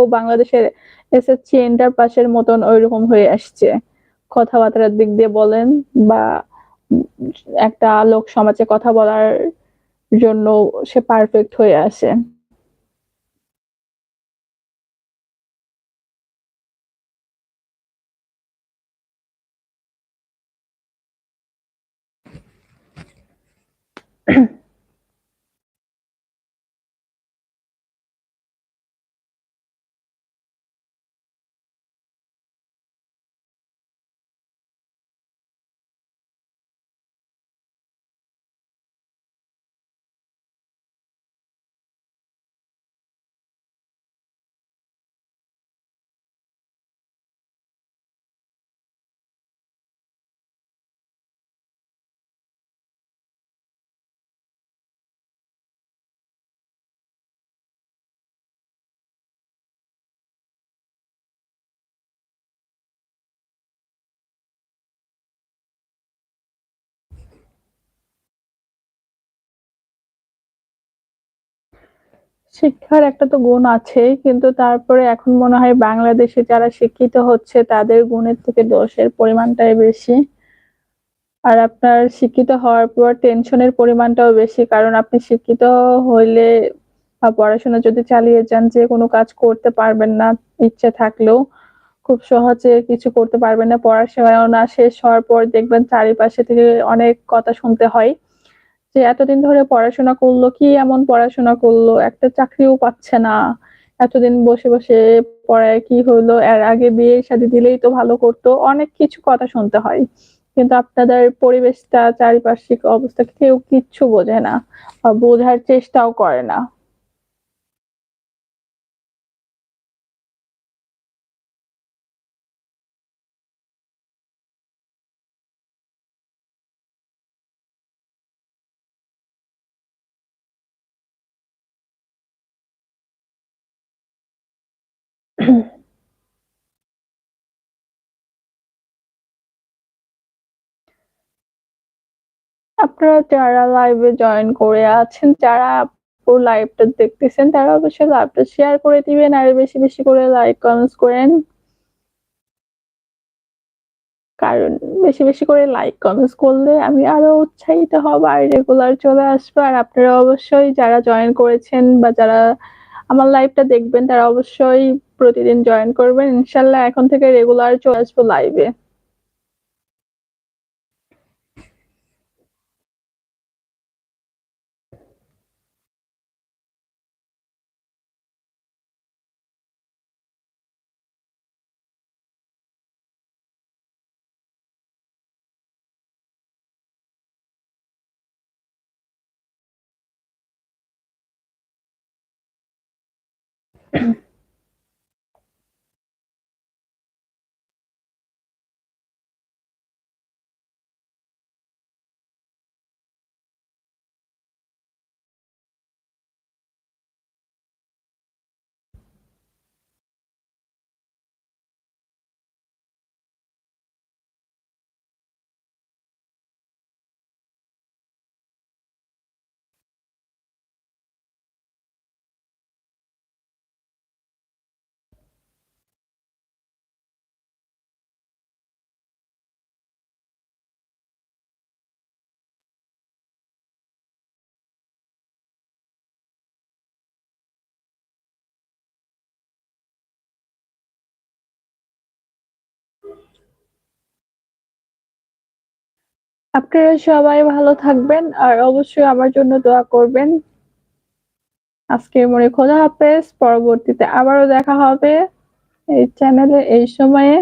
বাংলাদেশের SSC inter পাসের মতন ঐরকম হয়ে আসছে। কথাবার্তার দিক দিয়ে বলেন বা উম একটা লোক সমাজে কথা বলার জন্য সে পারফেক্ট হয়ে আসে। শিক্ষার একটা তো গুণ আছেই। কিন্তু তারপরে এখন মনে হয় বাংলাদেশে যারা শিক্ষিত হচ্ছে তাদের গুণের থেকে দোষের পরিমাণটাই বেশি। আর আপনার শিক্ষিত হওয়ার পর টেনশনের পরিমাণটাও বেশি। কারণ আপনি শিক্ষিত হইলে বা পড়াশোনা যদি চালিয়ে যান যেকোনো কাজ করতে পারবেন না ইচ্ছা থাকলেও। খুব সহজে কিছু করতে পারবেন না। পড়াশোনা শেষ হওয়ার পর দেখবেন চারিপাশে থেকে অনেক কথা শুনতে হয়। যে এতদিন ধরে পড়াশোনা করলো, কি এমন পড়াশোনা করলো? একটা চাকরিও পাচ্ছে না। এতদিন বসে পড়ায় কি হলো? এর আগে বিয়ে-শাদী দিলেই তো ভালো করতো। অনেক কিছু কথা শুনতে হয়। কিন্তু আপনাদের পরিবেশটা চারিপার্শ্বিক অবস্থা কেউ কিচ্ছু বোঝে না বা বোঝার চেষ্টাও করে না। আপনারা যারা লাইভে জয়েন করে আছেন, যারা পুরো লাইভটা দেখতেছেন তারা অবশ্যই লাইভটা শেয়ার করে দিবেন আর বেশি করে লাইক, কমেন্টস করেন। কারণ বেশি করে লাইক, কমেন্টস করলে আমি আরো উৎসাহিত হব আর রেগুলার চলে আসবো। আর আপনারা অবশ্যই যারা জয়েন করেছেন বা যারা আমার লাইভটা দেখবেন তারা অবশ্যই প্রতিদিন জয়েন করবেন। ইনশাআল্লাহ এখন থেকে রেগুলার চলে আসবো লাইভে। আপনারা সবাই ভালো থাকবেন আর অবশ্যই আমার জন্য দোয়া করবেন। আজকের মতো খোদা হাফেজ। পরবর্তীতে আবারও দেখা হবে এই চ্যানেলে এই সময়ে।